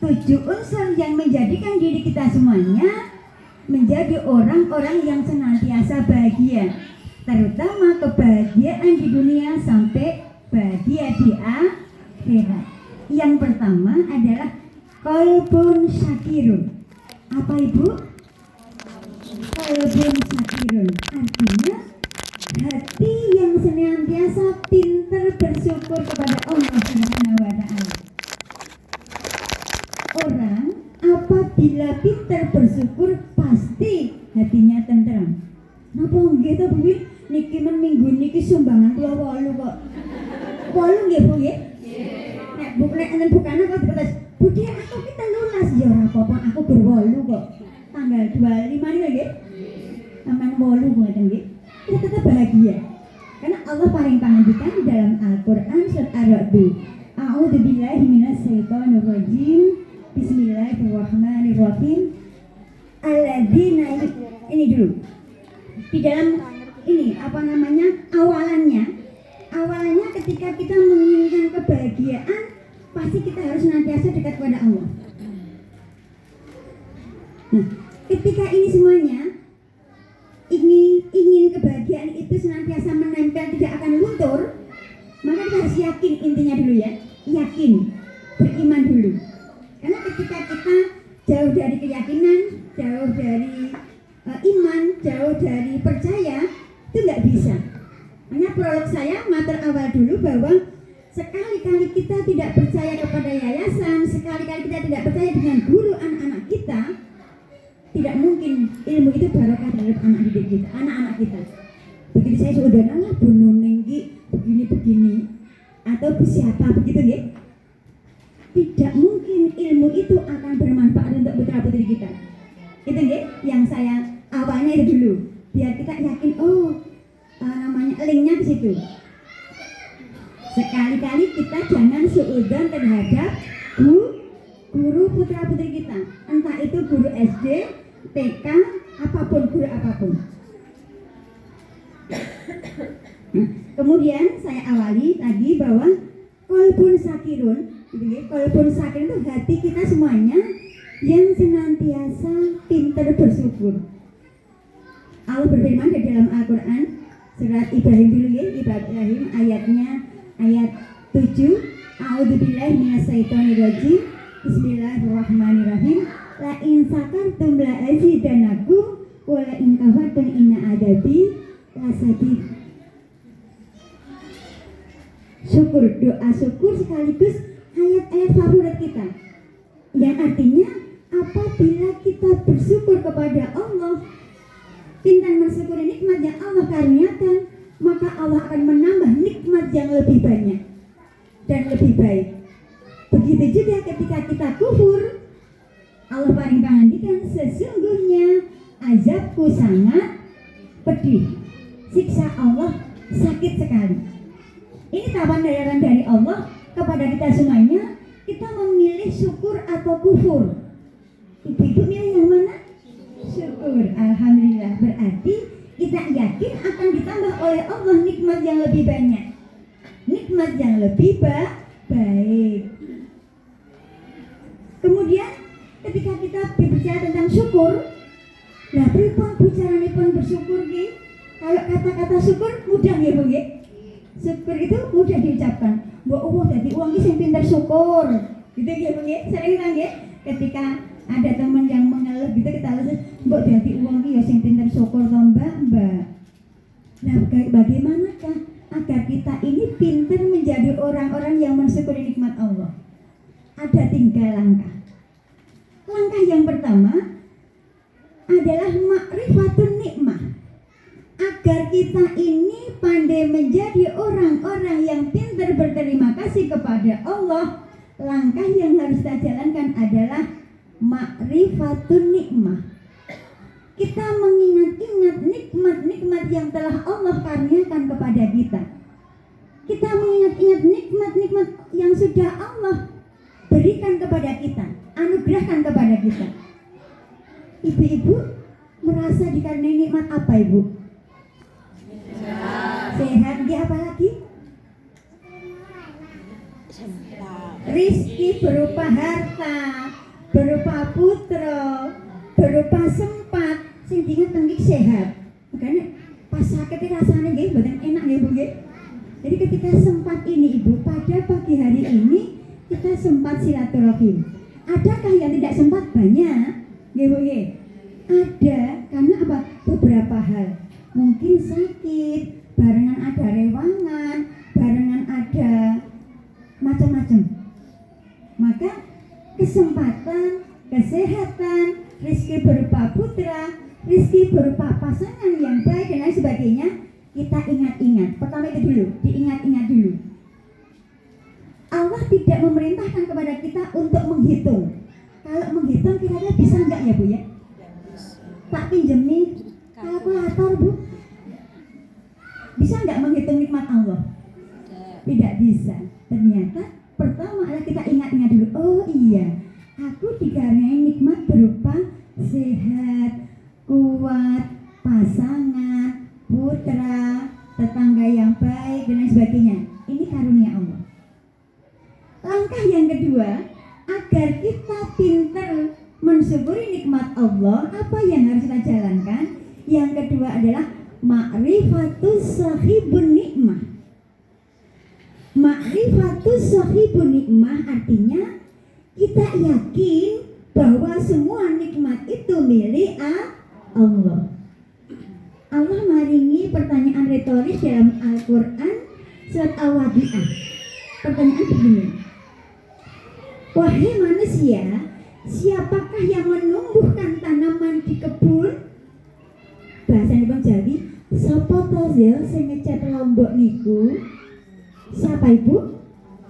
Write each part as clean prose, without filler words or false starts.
7 unsur yang menjadikan diri kita semuanya menjadi orang-orang yang senantiasa bahagia, terutama kebahagiaan di dunia sampai bahagia di akhirat. Yang pertama adalah qalbun syakirun. Apa Ibu? Qalbun syakirun artinya hati yang senantiasa pintar bersyukur kepada Allah Subhanahu wa Ta'ala. Orang apabila pintar bersyukur pasti hatinya tenteram. Napa nggih to Bu? Niki men minggu niki sumbangan kula 8 kok. 8 nggih Bu nggih? Nek Bu nek enten bukane kok dibeles. Budi aku ki 13 ya ora apa-apa, aku gur 8 kok. Tanggal 25 niki nggih. Aman 8 ngoten nggih. Kita tetap bahagia. Karena Allah paling pangandikan di dalam Al-Qur'an surat Ar-Ra'd. A'udzubillahi minasyaitonir rajim. Bismillahirrahmanirrahim. Alladzina, ini dulu. Di dalam ini apa namanya? Awalannya ketika kita menginginkan kebahagiaan, pasti kita harus senantiasa dekat kepada Allah. Nah, ketika ini semuanya ingin kebahagiaan itu senantiasa menempel, tidak akan luntur, maka kita harus yakin, intinya dulu ya, yakin, beriman dulu. Karena ketika kita jauh dari keyakinan, jauh dari iman, jauh dari percaya, itu nggak bisa. Makanya prolog saya mater awal dulu bahwa sekali-kali kita tidak percaya kepada yayasan, sekali-kali kita tidak percaya dengan guru anak-anak kita, tidak mungkin ilmu itu barokah terhadap anak didik kita, anak-anak kita. Begitu saya sudah lah bunuh nenggi begini-begini atau siapa begitu ya, tidak mungkin ilmu itu akan bermanfaat untuk putra-putri kita. Itu ya, yang saya awalnya itu dulu, biar kita yakin namanya linknya di situ. Sekali-kali kita jangan suudzon terhadap guru putra-putri kita, entah itu guru SD, TK, apapun, guru apapun. Kemudian saya awali tadi bahwa qalbun sakirun, gitu ya, qalbun sakirun itu hati kita semuanya yang senantiasa pintar bersyukur. Allah berfirman di dalam Al-Quran surat Ibrahim dulu ya, Ibrahim ayat 7. A'udzubillahi minasyaitonir rajim. Bismillahirrahmanirrahim. La in sakartum la azidanakum wa la in kafartum inna adabi lasadid. Syukur, doa syukur sekaligus ayat-ayat favorit kita, yang artinya apabila kita bersyukur kepada Allah, pintar mensyukuri nikmat yang Allah karuniakan, maka Allah akan menambah nikmat yang lebih banyak dan lebih baik. Begitu juga ketika kita kufur, Allah paling pangandikan, sesungguhnya azabku sangat pedih, siksa Allah sakit sekali. Ini tawaran dari Allah kepada kita semuanya. Kita memilih syukur atau kufur. Ibu-ibu milih yang mana? Syukur. Alhamdulillah, berarti kita yakin akan ditambah oleh Allah nikmat yang lebih banyak, nikmat yang lebih baik. Kemudian ketika kita berbicara tentang syukur, nah pripun bicaranya bersyukur ki? Kalau kata-kata syukur mudah ya Bu ya. Syukur itu mudah diucapkan. Mbok dadi wong iki sing pinter syukur. Gitu ya Bu ya. Sering kan ya ketika ada teman yang mengeluh gitu, kita langsung mbok dadi wong iki ya sing pinter syukur to Mbak. Nah, bagaimanakah agar kita ini pintar menjadi orang-orang yang mensyukuri nikmat Allah? Ada 3 langkah. Langkah yang pertama adalah ma'rifatun nikmah. Agar kita ini pandai menjadi orang-orang yang pintar berterima kasih kepada Allah, langkah yang harus kita jalankan adalah ma'rifatun nikmah. Kita mengingat-ingat nikmat-nikmat yang telah Allah karuniakan kepada kita. Kita mengingat-ingat nikmat-nikmat yang sudah Allah berikan kepada kita, anugerahkan kepada kita. Ibu-ibu merasa dikarenai nikmat apa Ibu? Sehat. Dia apa lagi? rizki berupa harta, berupa putra, berupa sempat, sing tinggi sehat. Makanya pas sakit rasanya nggih mboten enak nggih Bu nggih. Jadi ketika sempat ini Ibu, pada pagi hari ini kita sempat silaturahim. Adakah yang tidak sempat? Banyak nggih Bu nggih. Ada, karena apa? Beberapa hal. Mungkin sakit, barengan ada rewangan, barengan ada macam-macam. Maka kesempatan, kesehatan, rezeki berupa putra, rezeki berupa pasangan yang baik dan lain sebagainya, kita ingat-ingat. Pertama itu dulu, diingat-ingat dulu. Allah tidak memerintahkan kepada kita untuk menghitung. Kalau menghitung kira-kira bisa enggak ya Bu ya? Tak pinjemi kalkulator Bu. Bisa enggak menghitung nikmat Allah? Tidak bisa. Ternyata pertama adalah kita ingat-ingat dulu. Oh iya, aku dikaruniai nikmat berupa sehat, kuat, pasangan, putra, tetangga yang baik dan lain sebagainya. Ini karunia Allah. Langkah yang kedua, agar kita pintar mensyukuri nikmat Allah, apa yang harus kita jalankan? Yang kedua adalah ma'rifatus sahibun nikmah. Ma'rifatus sahibun nikmah artinya kita yakin bahwa semua nikmat itu milik Allah. Allah maringi pertanyaan retoris dalam Al-Quran surat Al-Waqiah. Pertanyaan begini, wahai manusia, siapakah yang menumbuhkan tanaman di kebun? Bahasa Jawi, sapa to sing ngecat lombok niku? Siapa Ibu?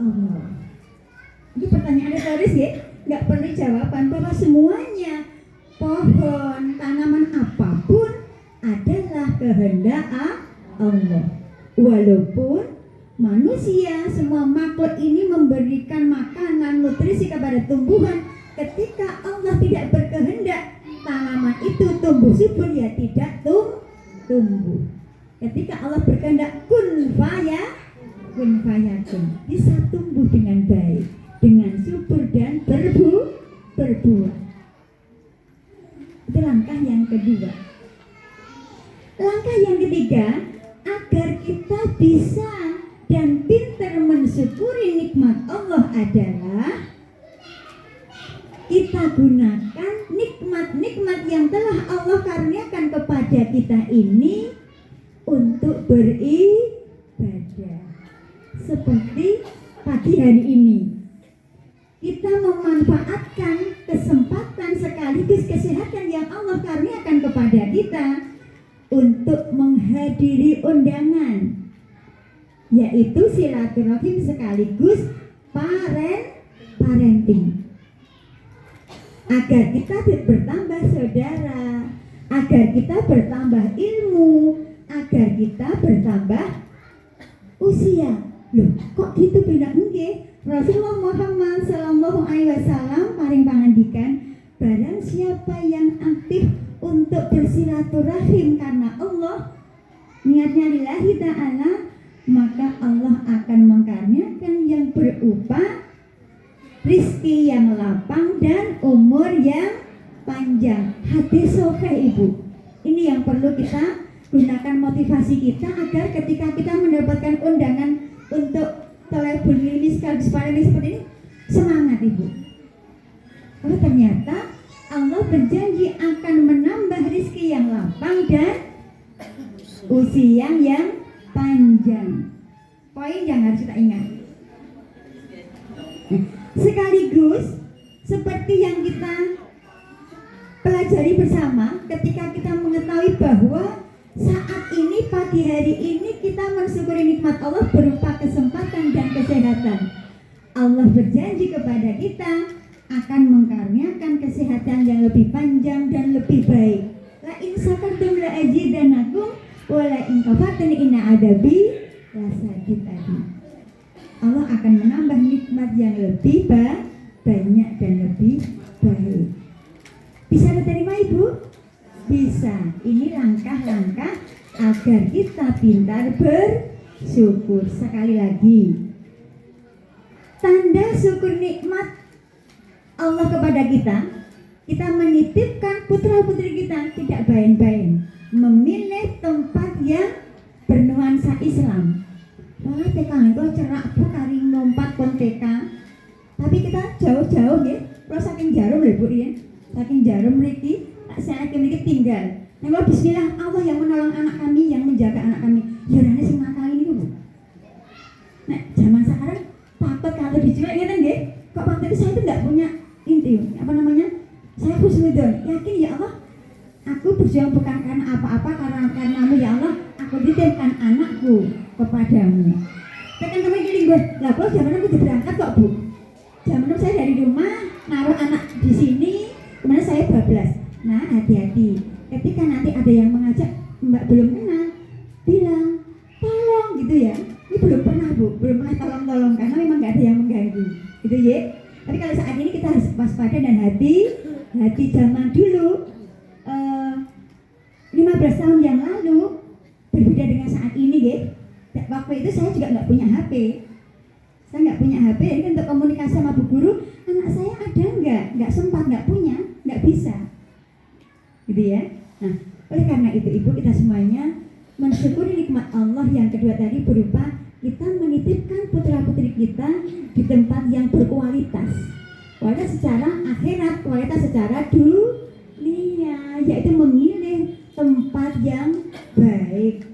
Allah. Ini pertanyaan retoris ya, nggak perlu jawaban, bahwa semuanya pohon, tanaman apapun adalah kehendak Allah. Walaupun manusia, semua makhluk ini memberikan makanan, nutrisi kepada tumbuhan, ketika Allah tidak berkehendak tanaman itu tumbuh subur, ya tidak tumbuh. Ketika Allah berkehendak kun fayakun, bisa tumbuh dengan baik, dengan subur dan berbuah. Itu langkah yang kedua. Langkah yang ketiga, agar kita bisa dan pintar mensyukuri nikmat Allah adalah kita gunakan nikmat-nikmat yang telah Allah karuniakan kepada kita ini untuk beribadah. Seperti pagi hari ini kita memanfaatkan kesempatan sekaligus kesehatan yang Allah karuniakan kepada kita untuk menghadiri undangan, yaitu silaturahim sekaligus parenting, agar kita bertambah saudara, agar kita bertambah ilmu, agar kita bertambah usia. Loh, kok gitu beda nggih? Rasulullah Muhammad sallallahu alaihi wasallam paring pangandikan, barang siapa yang aktif untuk bersilaturahim karena Allah, niatnya lillahi ta'ala, maka Allah akan mengkaruniakan yang berupa rizki yang lapang dan umur yang panjang. Hadis sahih Ibu. Ini yang perlu kita gunakan, motivasi kita agar ketika kita mendapatkan undangan untuk thalabul ilmi sekaligus parenting seperti ini, semangat Ibu. Oh ternyata Allah berjanji akan menambah rizki yang lapang dan usia yang panjang. Poin yang harus kita ingat. Sekaligus seperti yang kita pelajari bersama, ketika kita mengetahui bahwa saat ini, pagi hari ini, kita mensyukuri nikmat Allah berupa kesempatan dan kesehatan. Allah berjanji kepada kita akan mengkaruniakan kesehatan yang lebih panjang dan lebih baik. La in sakartum la azidanakum wa la in kafartum inna adabi lasadid. Allah akan menambah nikmat yang lebih banyak dan lebih baik. Bisa diterima Ibu? Bisa. Ini langkah-langkah agar kita pintar bersyukur. Sekali lagi, tanda syukur nikmat Allah kepada kita, kita menitipkan putra-putri kita tidak bain-bain, memilih tempat yang bernuansa Islam. Wah, TK itu cerak bu kari lompat kon TK. Tapi kita jauh-jauh ya, kalau saking jarum lho Bu ya, saking jarum mriki, tak saya mriki tinggal. Nah, kalau bismillah Allah yang menolong anak kami, yang menjaga anak kami. Ya rene sing nakal ini Bu. Nah, zaman sekarang takut kalau diculik ngene nggih. Kok waktu itu saya itu enggak punya inti, apa namanya? Saya husnudzon, yakin ya Allah, aku berjuang bukan karena apa-apa, karenamu ya Allah, aku titipkan anakku kepadamu. Tekan teman gini gue, lah kalau zaman aku berangkat kok Bu. Zaman itu saya dari rumah naruh anak di sini, kemudian saya bablas. Nah, hati-hati. Ketika nanti ada yang mengajak Mbak belum kenal, bilang tolong gitu ya. Ini belum pernah Bu, belum pernah tolong-tolong karena memang nggak ada yang mengganggu, gitu ya. Tapi kalau saat ini kita harus waspada dan hati zaman dulu 15 tahun yang lalu berbeda dengan saat ini ya. Waktu itu saya juga nggak punya HP. Saya nggak punya HP, jadi untuk komunikasi sama bu guru, anak saya ada nggak sempat, nggak punya, nggak bisa, gitu ya. Nah, oleh karena itu Ibu, kita semuanya mensyukuri nikmat Allah yang kedua tadi berupa kita menitipkan putra-putri kita di tempat yang berkualitas, kualitas secara akhirat, kualitas secara dunia, yaitu memilih tempat yang baik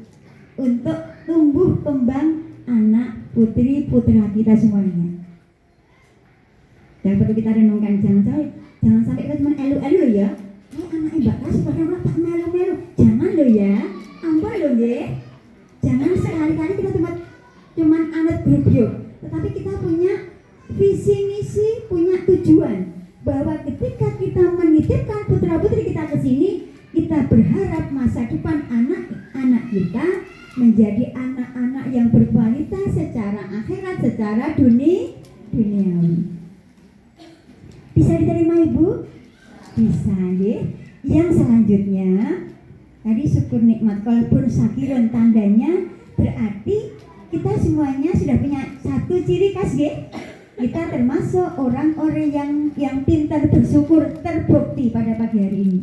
untuk tumbuh kembang anak putri putra kita semuanya. Dan perlu kita renungkan, jangan sampai kita cuma elu-elu loh ya. Oh, anak Mbak Kas pada tak melu-melu, jangan loh ya, ampun loh ya. Jangan sekali-kali kita cuma anak grup-grup, tetapi kita punya visi misi, punya tujuan bahwa ketika kita menitipkan putra putri kita ke sini, kita berharap masa depan anak-anak kita menjadi anak-anak yang berkualitas secara akhirat, secara duniawi. Bisa diterima Ibu? Bisa ya. Yang selanjutnya tadi syukur nikmat kalaupun sakirun, tandanya berarti kita semuanya sudah punya satu ciri khas ya. Kita termasuk orang-orang yang pintar bersyukur, terbukti pada pagi hari ini.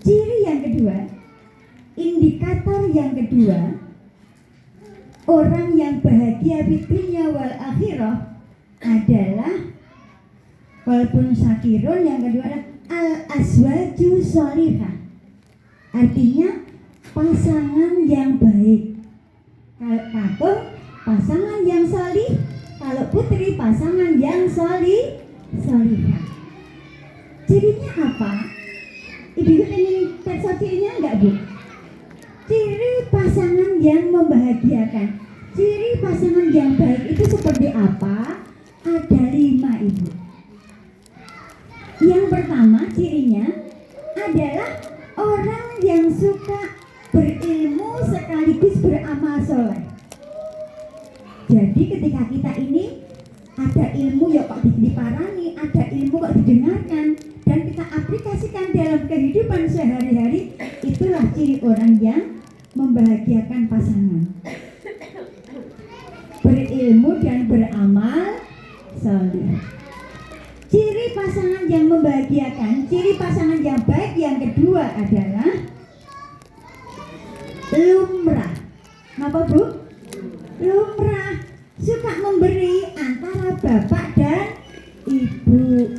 Ciri yang kedua, indikator yang kedua, orang yang bahagia di dunia wal akhirah adalah walaupun syakirun, yang kedua adalah al-azwaju sholihah. Artinya pasangan yang baik. Kalau kakung pasangan yang sholih, kalau putri pasangan yang sholihah. Cirinya apa? Ibu ingin perso cirinya enggak Bu? Ciri pasangan yang membahagiakan, ciri pasangan yang baik itu seperti apa? Ada 5 Ibu. Yang pertama cirinya adalah orang yang suka berilmu sekaligus beramal soleh. Jadi ketika kita ini ada ilmu ya kok diparani, ada ilmu kok didengarkan, dan kita aplikasikan dalam kehidupan sehari-hari, itulah ciri orang yang membahagiakan pasangan. Berilmu dan beramal soleh. Ciri pasangan yang membahagiakan, ciri pasangan yang baik yang kedua adalah lumrah. Apa Bu? Lumrah, suka memberi antara bapak dan ibu.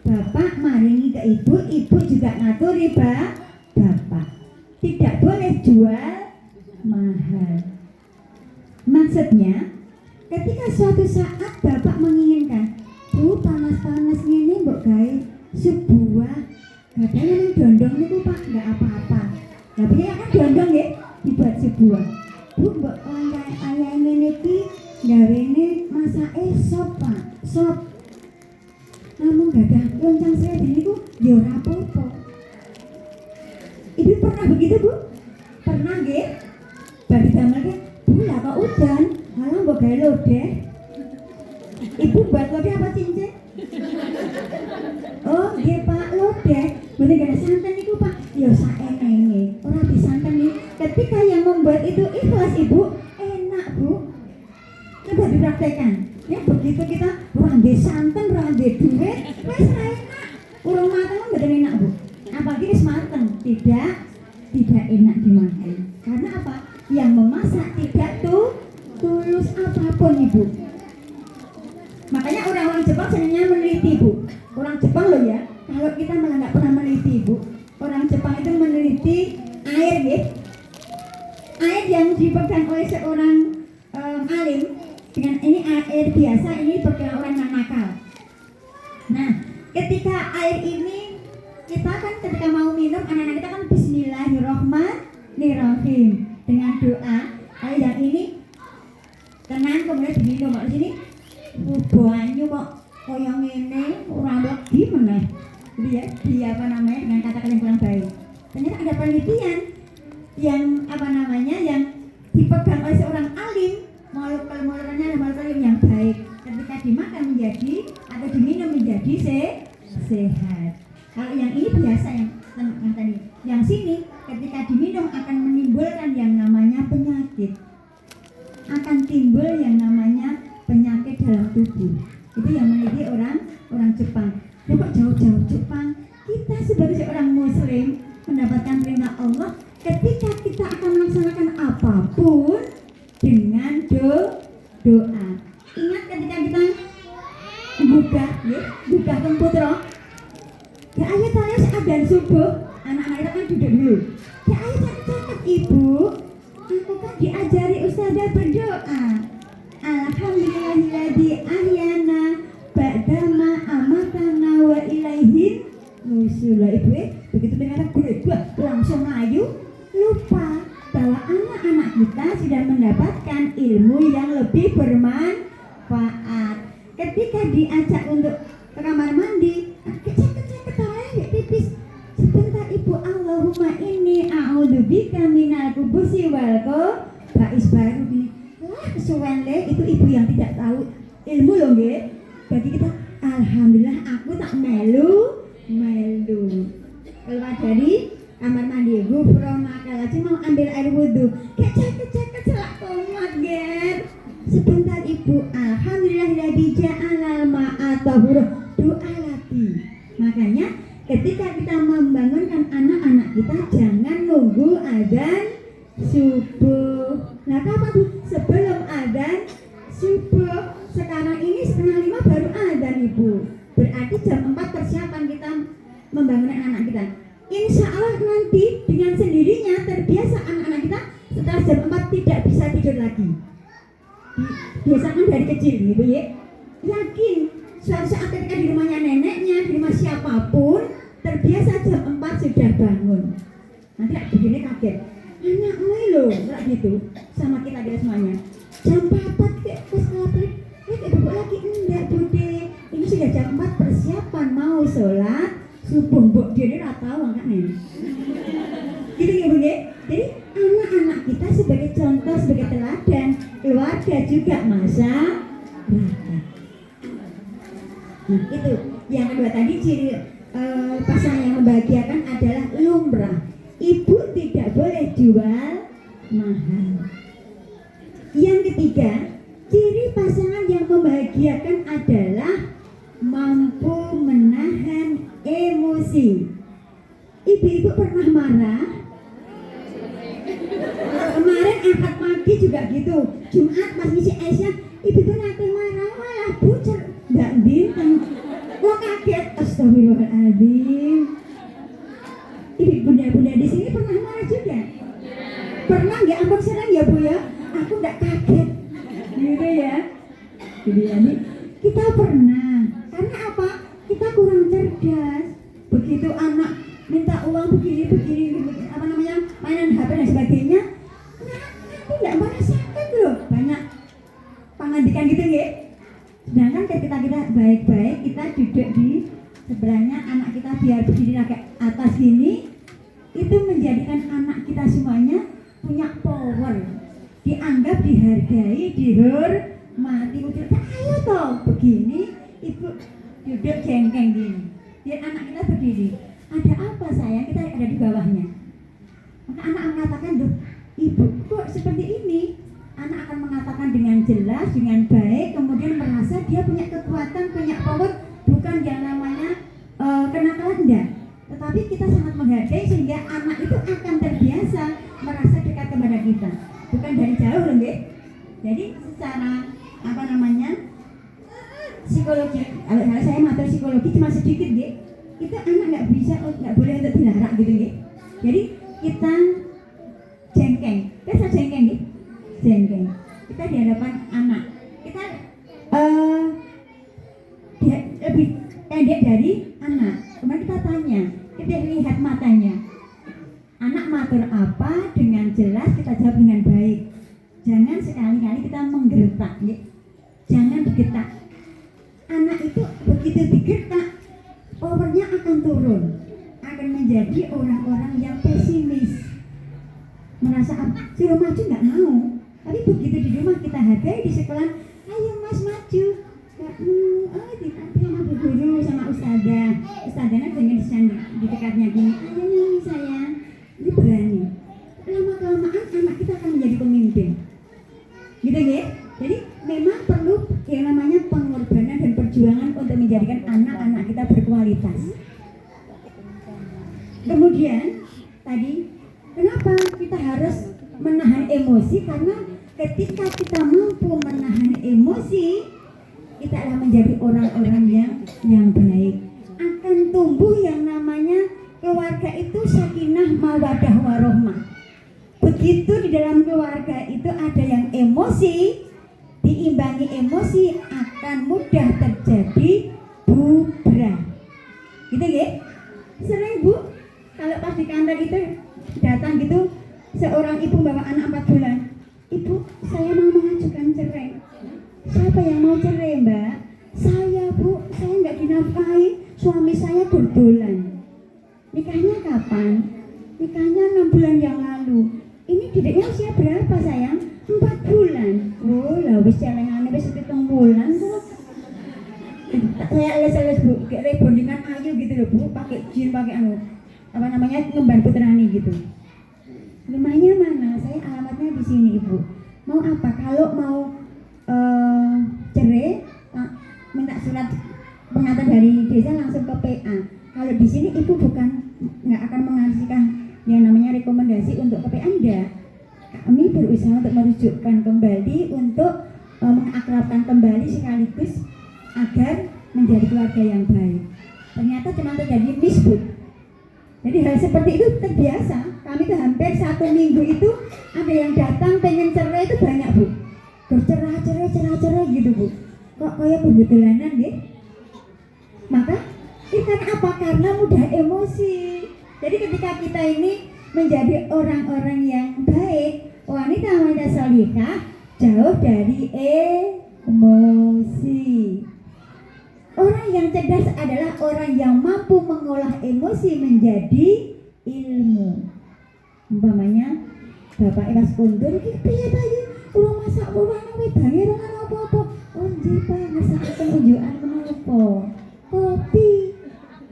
Bapak maringi ke ibu, ibu juga ngaturi bapak. Tidak boleh jual mahal. Maksudnya, ketika suatu saat bapak menginginkan, Bu, panas-panas ini mbok gawe sebuah gadanya ning dondong niku Pak, enggak apa-apa. Lah piye kan dondong ya dibuat sebuah. Bu, mbok langkai ayah ngene iki gawene masake sop Pak, sop. Namun gak ada loncang saya niku ya ora apa-apa. Ibu pernah begitu Bu? Pernah nggih? Bagi damelke, Bu lah kok udan, malah mbok gawe lodeh. Ibu buat lodeh apa cincin? Oh nggih Pak, lodeh. Boleh gak ada santan niku Pak? Ya saenenge, ora disanten nih. Ketika yang membuat itu ikhlas Ibu, enak Bu. Coba dipraktekkan. Ya begitu kita orang di santen, orang di duit, wes enak. Urung mateng kan betul enak bu. Apalagi wis mateng, tidak enak dimakan. Karena apa? Yang memasak tidak tulus apapun ibu. Makanya orang-orang Jepang sebenarnya meneliti bu. Orang Jepang loh ya. Kalau kita malah nggak pernah meneliti bu. Orang Jepang itu meneliti air ya. Air yang dipegang oleh seorang alim dengan ini air biasa, ini pegang orang yang nakal. Nah, ketika air ini kita kan ketika mau minum, anak-anak kita kan Bismillahirrohmanirrohim dengan doa. Air yang ini tenang kemudian diminum. Di sini banyu kok koyong ini orang lagi meneh. Dia apa namanya dengan kata-kata yang kurang baik. Ternyata ada penelitian yang yang dipegang oleh seorang alim, molekul yang baik ketika dimakan menjadi atau diminum menjadi sehat. Kalau yang ini biasa yang tadi, yang sini ketika diminum akan menimbulkan yang namanya penyakit, akan timbul yang namanya penyakit dalam tubuh. Itu yang meneliti orang Jepang. Kok jauh-jauh Jepang, kita sebagai seorang Muslim mendapatkan perintah Allah ketika kita akan melaksanakan apapun dengan doa. Ingat ketika kita buka komputer, ya ayo saya adzan subuh, anak-anak kita kan duduk dulu. Ya ayo catat ibu, aku kan diajari ustazah berdoa. Alhamdulillahilladzi ahyana ba'dama amatana wa ilaihin nusyur. Ibu begitu dengar gua langsung ayu lupa bahwa anak-anak kita sudah mendapatkan ilmu yang lebih bermanfaat. Ketika diajak untuk ke kamar mandi, ketawa pipis. Sebentar ibu, Allahumma inni a'udzubika minal khubuthi wal khaba'is. Baru gini, kesuwen itu ibu yang tidak tahu ilmu loh nggih. Bagi kita, alhamdulillah aku tak melu. Keluar dari kamar mandi, gufronaka, lagi mau ambil air wudhu, kecelak tomat ger. Sebentar ibu, alhamdulillahilladzi ja'alal ma'a tahura, doa lagi. Makanya ketika kita membangunkan anak-anak kita jangan nunggu adzan subuh. Nah kapan bu? Sebelum adzan subuh. Sekarang ini 4:30 baru adzan ibu. Berarti jam 4 persiapan kita membangun anak-anak kita. Insya Allah nanti dengan sendirinya terbiasa anak-anak kita setelah jam 4 tidak bisa tidur lagi. Biasakan dari kecil gitu ya. Yakin suatu saat ketika di rumahnya neneknya, di rumah siapapun terbiasa jam 4 sudah bangun. Nanti begini kaget, anakmu loh, enggak gitu sama kita semuanya. Jam 4 kayak pesawat, ibu lagi enggak bude. Ini sudah jam 4 persiapan mau sholat subuh. Mbok dia ora tahu angkatnya. Gitu ya Bu ya. Jadi anak-anak kita sebagai contoh, sebagai teladan, keluarga juga masyarakat. Nah itu yang kedua tadi ciri pasangan yang membahagiakan adalah lumrah. Ibu tidak boleh jual mahal. Yang ketiga, ciri pasangan yang membahagiakan adalah mampu menahan emosi. Ibu-ibu pernah marah? Kemarin angkat pagi juga gitu. Jumat pas ngisi Aisyah, ibu-ibu nanti marah malah bucer. Nggak bintang. Kok kaget? Astagfirullahaladzim. Ibu bunda-bunda di sini pernah marah juga? Pernah nggak? Ampun serang ya bu ya. Aku nggak kaget. Gitu ya. Jadi kita pernah. Karena apa? Kita kurang cerdas. Begitu anak minta uang begini, apa namanya, mainan HP dan sebagainya, aku nggak merasakan loh banyak pengandikan gitu ya. Sedangkan ketika kita baik-baik, kita duduk di sebelahnya anak kita biar berdiri agak atas gini, itu menjadikan anak kita semuanya punya power, dianggap dihargai, dihormati. Udah ayo toh begini, ibu duduk jengkeng gini, biar anak kita berdiri. Ada apa sayang? Kita ada di bawahnya. Maka anak mengatakan, "Duh, ibu kok seperti ini?" anak akan mengatakan dengan jelas, dengan baik, kemudian merasa dia punya kekuatan, punya power, bukan yang namanya kenakalan, enggak. Tetapi kita sangat menghargai sehingga anak itu akan terbiasa merasa dekat kepada kita, bukan dari jauh loh, nggih. Jadi secara apa namanya psikologi, kalau saya matur psikologi cuma sedikit, nggih. Itu anak nggak bisa, nggak boleh untuk dilarang gitu, nggih. Jadi kita jengkeng, biasa jengkeng, nggih. Jengkeng. Kita di hadapan anak, kita dia lebih pendek dari anak. Kemudian kita tanya, kita lihat matanya. Anak matur apa dengan jelas, kita jawab dengan baik. Jangan sekali-kali kita menggertak, ya. Jangan digetak. Anak itu begitu digetak, powernya akan turun, akan menjadi orang-orang yang pesimis, merasa suruh maju nggak mau. Tapi begitu di rumah kita hargai, di sekolah, ayo mas maju. Sama bu guru, sama ustazahnya dengan di dekatnya gini, ayo nih sayang, ini berani. Lama-kelamaan anak kita akan menjadi pemimpin, gitu ya. Jadi memang perlu yang namanya pengorbanan dan perjuangan untuk menjadikan anak-anak kita berkualitas. Kemudian tadi, kenapa kita harus menahan emosi? Karena ketika kita mampu menahan emosi, kita akan menjadi orang-orang yang baik. Akan tumbuh yang namanya keluarga itu sakinah mawadah warohmah. Begitu di dalam keluarga itu ada yang emosi, diimbangi emosi, akan mudah terjadi bubrah. Gitu ya? Sering bu, kalau pas di kantor itu datang gitu seorang ibu bawa anak 4 bulan. Ibu, saya mau mengajukan cerai. Siapa yang mau cerai mbak? Saya bu, saya nggak dinafkahi, suami saya berdolan. Nikahnya kapan? Nikahnya 6 bulan yang lalu. Ini didiknya usia berapa sayang? 4 bulan. Oh lah wis celengane wis 7 bulan kok. Saya les bu, kayak rebondingan ayu gitu loh bu, pakai jin, pakai apa namanya ngemban putrani gitu. Rumahnya mana? Saya alamatnya di sini ibu. Mau apa? Kalau mau cerai, minta surat pengantar dari desa langsung ke PA. Kalau di sini ibu bukan nggak akan mengasihkan yang namanya rekomendasi untuk ke PA, enggak. Kami berusaha untuk merujukkan kembali, untuk mengakrabkan kembali sekaligus agar menjadi keluarga yang baik. Ternyata cuma terjadi misbud. Jadi hal seperti itu terbiasa. Kami tuh hampir 1 minggu itu ada yang datang pengen cerai itu banyak bu. Bercerai gitu bu. Kok kayak pembetulanan ya? Maka karena apa? Karena mudah emosi. Jadi ketika kita ini menjadi orang-orang yang baik, wanita-wanita salihah, jauh dari emosi. Orang yang cerdas adalah orang yang mampu mengolah emosi menjadi ilmu. Umpamanya bapak Ewas kundur, piye ta iki? Kula masak ora wedange ora ana apa-apa. Oh nggih Pak, masakaken unjukan menapa? Kopi.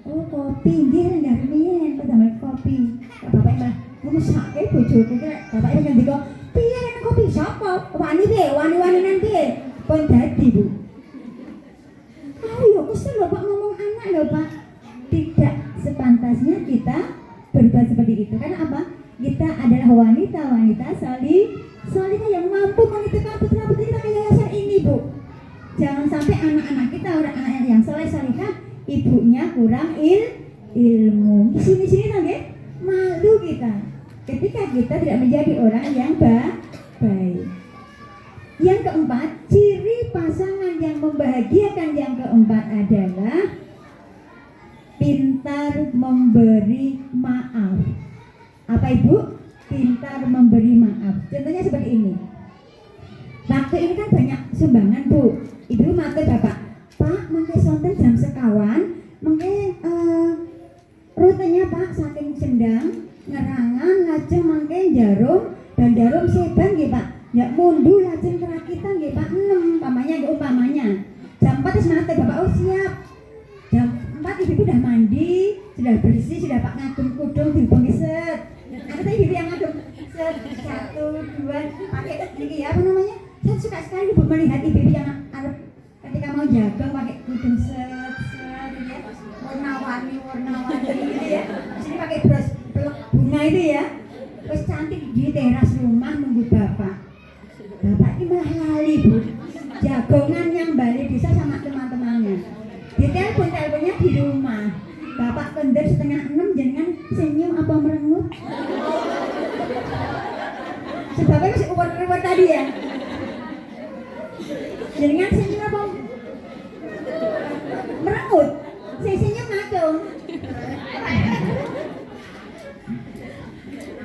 Oh kopi nggih rendah riyen damel kopi. Bapak Ewas mesake bojoku ki bapak Ewas ngendika, piye nek kopi sapa? Wani piye? Wani-waninan piye? Pun dadi Bu. Ayo kesel lho Pak ngomong anak lho Pak. Tidak sepantasnya kita berbuat seperti itu. Karena apa? Kita adalah wanita-wanita salihah yang mampu menitipkan putra-putri kita ke yayasan ini Bu. Jangan sampai anak-anak kita, orang-anak yang salihah, ibunya kurang ilmu. Di sini nggih malu kita ketika kita tidak menjadi orang yang baik. Yang keempat, ciri pasangan yang membahagiakan yang keempat adalah pintar memberi maaf. Apa Ibu? Pintar memberi maaf. Contohnya seperti ini. Waktu ini kan banyak sumbangan Bu. Ibu matur Bapak, Pak, mangke sonten jam sekawan, mangke rutenya Pak saking Sendang, Ngerangan, lajeng mangke Jarum, dan Jarum Seban nggih Pak. Ya mundur lajeng kerakitan nggih Pak 6 umpamanya. Jam 4 wis matur Bapak, oh siap. Jam 4 ibu sudah mandi, sudah bersih, sudah Pak ngadum kudung dibengset. Ada tadi ibu yang ngadum Satu, dua, pakai ini ya apa namanya? Saya suka sekali Bu melihat ibu-ibu yang ketika mau jagang pakai kerudung set ya, warna-warni gitu ya. Sini pakai bros pelek bunga itu ya. Terus cantik di teras rumah nunggu bapak. Bapak ini malah lali Bu. Jagongan yang balik desa sama teman-temannya. Teleponnya di rumah. Bapak kender 5:30 jangan senyum apa merengut. Sebabnya masih uwer-uwer tadi ya. Jangan senyum apa merengut. Saya senyum ngacung.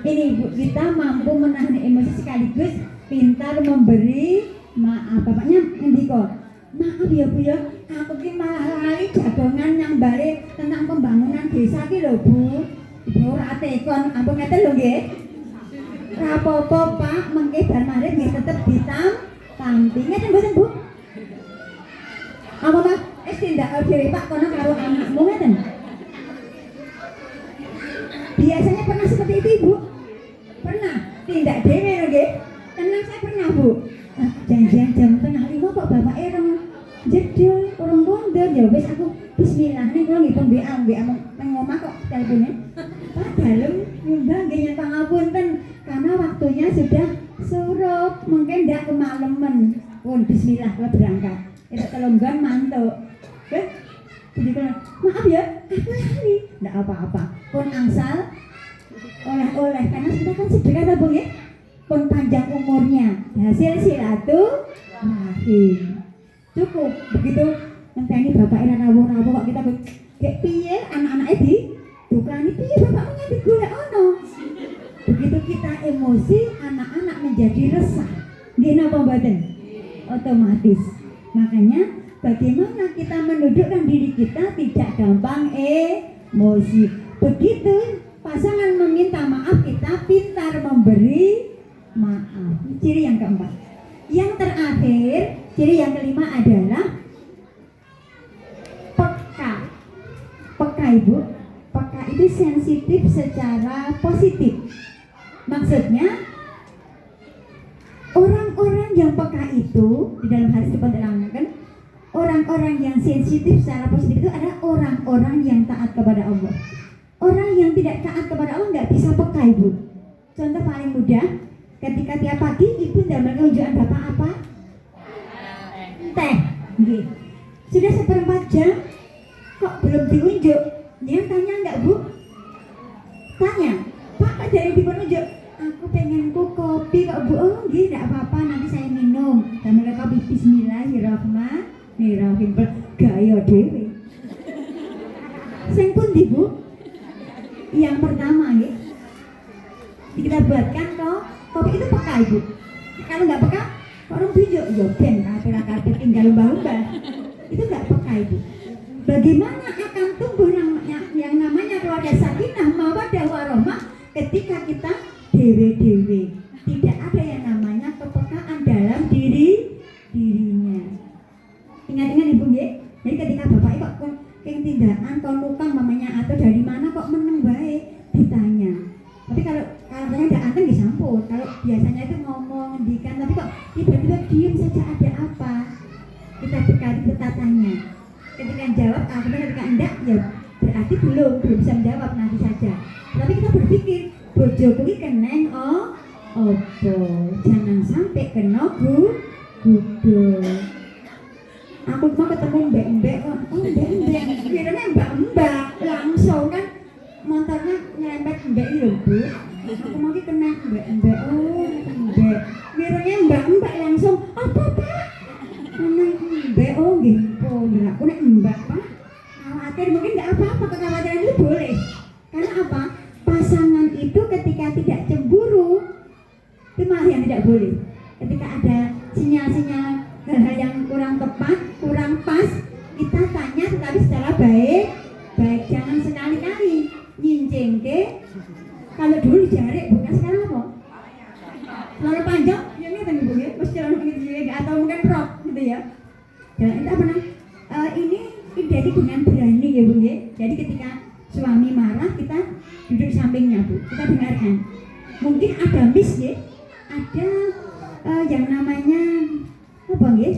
Ini Bu, kita mampu menahan emosi sekaligus pintar memberi maaf. Bapaknya ngendiko, maaf ya Bu ya, aku ki malah lali jagongan yang balik tentang pembangunan desa ki lho Bu. Ibu ora tekon, ampun ngeten lho nggih. Ra apa-apa Pak, mengke bar marih nggih tetep ditampi. Ngeten mboten Bu? Apa Pak? Tindak dhewe Pak kono karo anakmu ngeten. Biasanya pernah seperti itu Ibu? Pernah? Tindak dhewe lho nggih. Tenang saya pernah Bu. Janjian jam 4:30 kok bapak erong jedul urung kondur ya wis aku bismillah nih kula nggih pun WA nang omah kok teleponnya. Pak dalem nyumbang nggih nyang pangapunten karena waktunya sudah surup mungkin ndak kemalemen. Pun bismillah kula berangkat. Itu telunggan mantuk. Jadi kalau maaf ya, aku lali. Ndak apa-apa. Pun angsal oleh-oleh karena kita kan sedekah ta Bu nggih. Pun panjang umurnya, hasil silaturahim. Cukup begitu ngenteni bapak era rawuh-rawuh kok kita kayak piye anak-anaknya di dukani piye bapakmu nganti golek ono. Begitu kita emosi, anak-anak menjadi resah. Nggih napa mboten? Otomatis. Makanya bagaimana kita menundukkan diri kita tidak gampang emosi. Begitu pasangan meminta maaf, kita pintar memberi maaf. Ciri yang keempat. Yang terakhir, ciri yang kelima adalah peka. Peka Ibu. Peka itu sensitif secara positif. Maksudnya orang-orang yang peka itu di dalam hadis diterangkan, orang-orang yang sensitif secara positif itu adalah orang-orang yang taat kepada Allah. Orang yang tidak taat kepada Allah nggak bisa peka Ibu. Contoh paling mudah, ketika tiap pagi ibu tidak menunjukkan bapak apa? Teh. Nggih. Sudah 1/4 jam kok belum diunjuk? Dia tanya enggak Bu? Tanya. Pak kok dari dipenunjuk? Aku pengen kopi kok Bu. Oh nggih enggak apa-apa nanti saya minum. Sambil kopi bismillahirrahmanirrahim. Gaya dhewe. Sing pundi Bu? Yang pertama nggih. Kita buatkan kok kopi itu peka Ibu. Kalau nggak peka, orang tunjuk ya ben karpet tinggal lumba-lumba. Itu nggak peka Ibu. Bagaimana akan tumbuh yang namanya keluarga sakinah mawaddah warahmah ketika kita dewe-dewe. Tidak ada yang namanya kepekaan dalam dirinya. Ingat-ingat Ibu nggih. Jadi ketika bapak kok keng tindakan kok nukang mamanya atau dari mana kok meneng baik ditanya. Tapi kalau katanya ada anteng disampur. Kalau biasanya itu ngomong ngendikan, tapi kok tiba-tiba diem saja ada apa? Kita dekati, kita tanya. Ketika jawab, ketika enggak, ya berarti belum bisa menjawab nanti saja. Tapi kita berpikir, bojo kuwi keneng opo, jangan sampai kena gudul. Aku mau ketemu mbak-mbak, mbak-mbak, kiranya mbak-mbak langsung kan. Motornya nyerempet mbak ini loh Bu. Aku mau kena mbak, mbak. Miranya mbak langsung, apa Pak? Menang mbak, oh gitu. Aku nek mbak Pak. Khawatir mungkin nggak apa-apa, kekhawatiran itu boleh. Karena apa? Pasangan itu ketika tidak cemburu, itu malah yang tidak boleh. Ketika ada sinyal-sinyal hal-hal yang kurang tepat, kurang pas, kita tanya tetapi secara baik, jangan sekali-kali nyincing ke. Kalau dulu jarik, bukan sekarang apa? Lalu panjang, ya ini kan Ibu ya, mesti orang gitu ya, atau mungkin rok gitu ya. Dan itu apa namanya? Ini identik dengan berani ya Bu ya. Jadi ketika suami marah, kita duduk sampingnya Bu, kita dengarkan. Mungkin mungkin ada miss ya, ada yang namanya apa ya,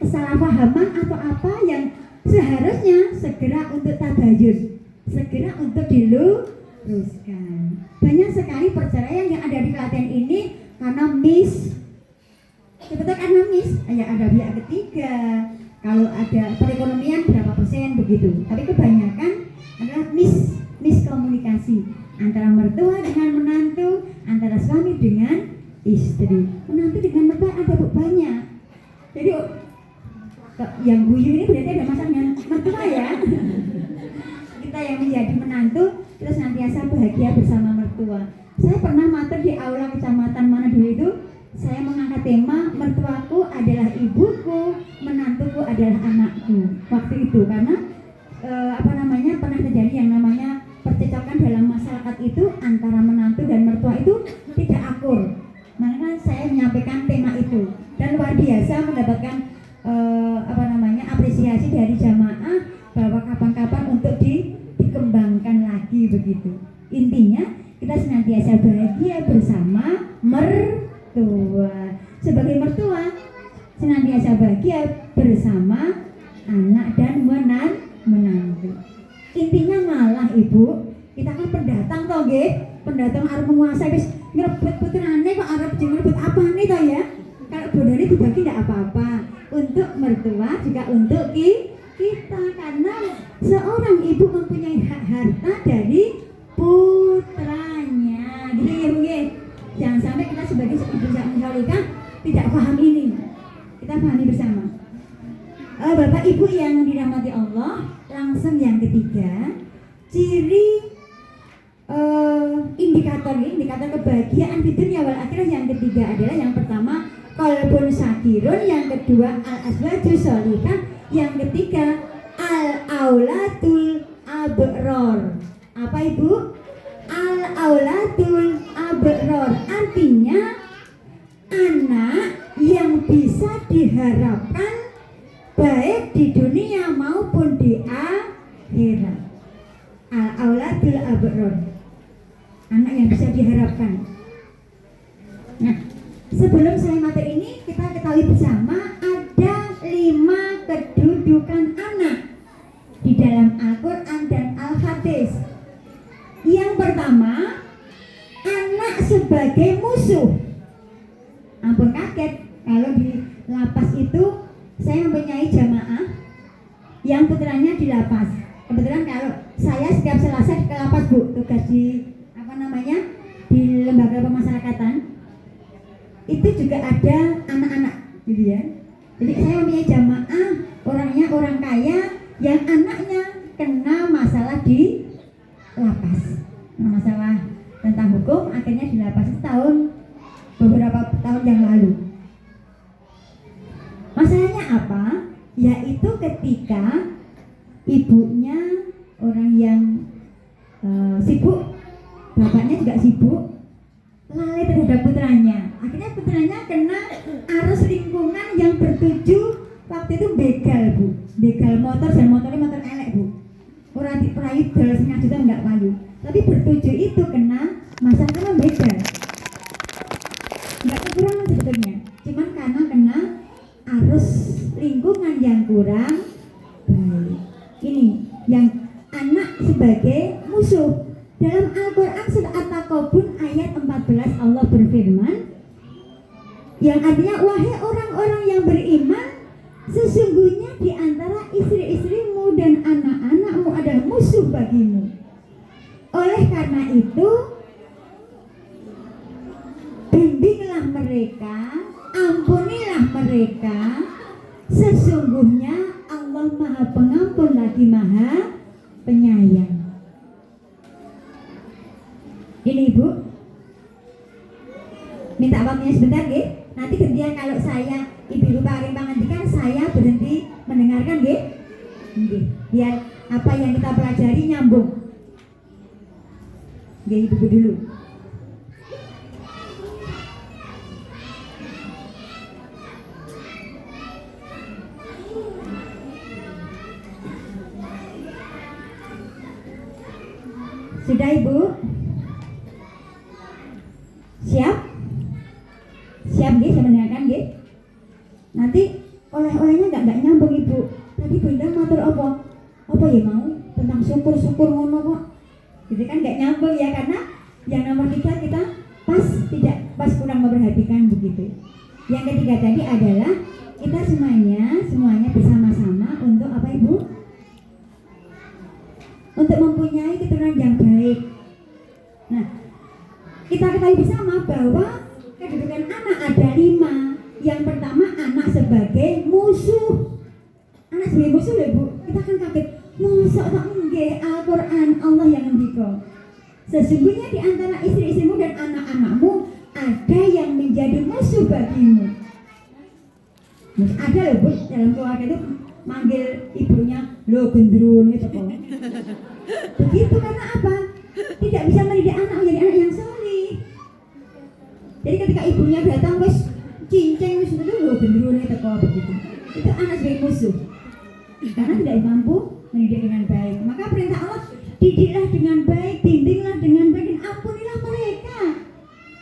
kesalahpahaman atau apa yang seharusnya segera untuk tabayun, segera untuk diluruskan. Banyak sekali perceraian yang ada di Klaten ini karena miss. Sebetulnya karena miss, ya ada pihak ketiga. Kalau ada perekonomian berapa persen begitu. Tapi kebanyakan adalah miskomunikasi antara mertua dengan menantu, antara suami dengan istri. Menantu dengan mertua ada banyak. Jadi yang guyu ini berarti ada masalah dengan mertua ya. Kita yang menjadi menantu terus senantiasa bahagia bersama mertua. Saya pernah matur di aula kecamatan mana dulu itu, saya mengangkat tema mertuaku adalah ibuku, menantuku adalah anakku. Waktu itu karena pernah terjadi yang namanya percecokan dalam masyarakat itu antara menantu dan mertua itu tidak akur. Maka saya menyampaikan tema itu dan luar biasa mendapatkan apresiasi dari jamaah bahwa kapan-kapan untuk dikembangkan lagi begitu. Intinya kita senantiasa bahagia bersama mertua. Sebagai mertua senantiasa bahagia bersama anak dan menantu. Intinya malah ibu, kita kan pendatang toh nggih, pendatang arep menguasai wis ngrebut putrane kok arep ngrebut apane toh ya. Kalau bodane dibagi tidak apa-apa. Untuk mertua juga untuk kita, karena seorang ibu mempunyai hak harta dari putranya. Gitu ya Bu nggih. Jangan sampai kita sebagai ibu salihah tidak paham ini. Kita pahami bersama. Bapak Ibu yang dirahmati Allah, langsung yang ketiga, ciri indikator kebahagiaan di dunia wal akhirah yang ketiga adalah yang pertama qalbun sakirun, yang kedua al-azwaju sholihah, yang ketiga al-aulatul abror. Apa Ibu? Al-aulatul abror artinya anak yang bisa diharapkan baik di dunia maupun di akhirat. Al-auladul abror, anak yang bisa diharapkan. Nah, sebelum saya materi ini kita ketahui bersama ada 5 kedudukan anak di dalam Al-Quran dan Al-Hadis. Yang pertama, anak sebagai musuh. Ampun kaget kalau di lapas itu saya mempunyai jamaah yang putranya di lapas. Kebetulan kalau saya setiap Selasa ke lapas Bu, tugas di di lembaga pemasyarakatan. Itu juga ada anak-anak gitu ya. Jadi saya mempunyai jamaah orangnya orang kaya yang anaknya kena masalah di lapas. Masalah tentang hukum akhirnya di lapas beberapa tahun yang lalu. Masalahnya apa? Yaitu ketika ibunya orang yang sibuk, bapaknya juga sibuk, lalai terhadap putranya. Akhirnya putranya kena arus lingkungan yang bertuju waktu itu begal Bu, begal motor dan motornya motor elek Bu. Orang diperayu dalam setengah juta enggak payu, tapi bertuju itu kena masalah begal. Enggak kekurangan sebetulnya, cuman karena kena arus lingkungan yang kurang baik. Ini yang anak sebagai musuh. Dalam Al-Quran surat At-Taqabun ayat 14 Allah berfirman, yang artinya wahai orang-orang yang beriman, sesungguhnya di antara istri-istrimu dan anak-anakmu adalah musuh bagimu. Oleh karena itu bimbinglah mereka, ampunilah mereka, sesungguhnya Allah Maha Pengampun lagi Maha Penyayang. Ini Ibu, minta waktunya sebentar nggih. Nanti kemudian kalau saya Ibu paring pangandikan, saya berhenti mendengarkan nggih. Nggih, biar apa yang kita pelajari nyambung. Nggih Ibu dulu. Sudah Ibu? Siap? Siap nggih semenyakan nggih? Nanti oleh-olehnya enggak nyambung Ibu. Tadi Bunda matur apa? Apa ya mau? Tentang syukur-syukur ngono kok. Gitu kan enggak nyambung ya, karena yang nomor 3 kita pas kurang memperhatikan begitu. Yang ketiga tadi adalah kita semuanya bersama-sama untuk apa Ibu? Untuk mempunyai keturunan yang baik. Nah, kita ketahui bersama bahwa kedudukan anak ada 5. Yang pertama, anak sebagai musuh. Anak sebagai musuh loh Ibu. Kita kan kaget. Masa tak nggih Al-Qur'an Allah yang ngendika. Sesungguhnya di antara istri-istrimu dan anak-anakmu ada yang menjadi musuh bagimu. Ada loh Bu, dalam keluarga itu manggil ibunya lo gendrun gitu kok. Begitu karena apa? Tidak bisa mendidik anak menjadi anak yang saleh. Jadi ketika ibunya datang wis cinceng wis itu lo gendrun gitu kok begitu. Itu anak sebagai musuh. Karena tidak mampu mendidik dengan baik. Maka perintah Allah, didiklah dengan baik, bimbinglah dengan baik, dan ampunilah mereka.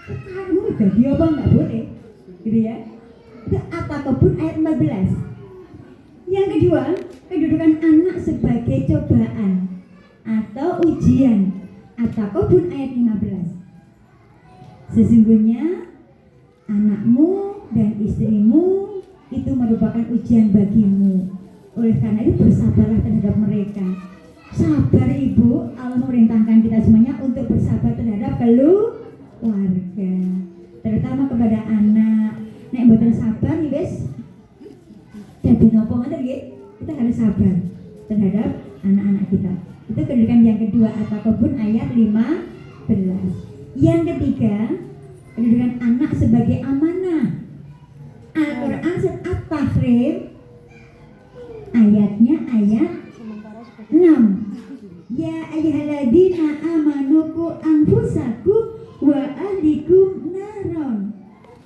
Kamu bagi apa enggak boleh, gitu ya. Itu At-Takabur ayat 14. Yang kedua, kedudukan anak sebagai cobaan atau ujian. At-Takabur ayat 15. Sesungguhnya anakmu dan istrimu itu merupakan ujian bagimu. Oleh karena itu bersabarlah terhadap mereka. Sabar Ibu, Allah memerintahkan kita semuanya untuk bersabar terhadap keluarga, terutama kepada anak. Nek mboten sabar wis dadi napa ngoten nggih? Kita harus sabar terhadap anak-anak kita. Itu kedudukan yang kedua, At-Takabur ayat 15. Yang ketiga, kedudukan anak sebagai amanah. Al-Qur'an surat At-Tahrim ayatnya ayat 6. Ya ayyuhalladzina amanu qu anfusakum wa ahlikum naron.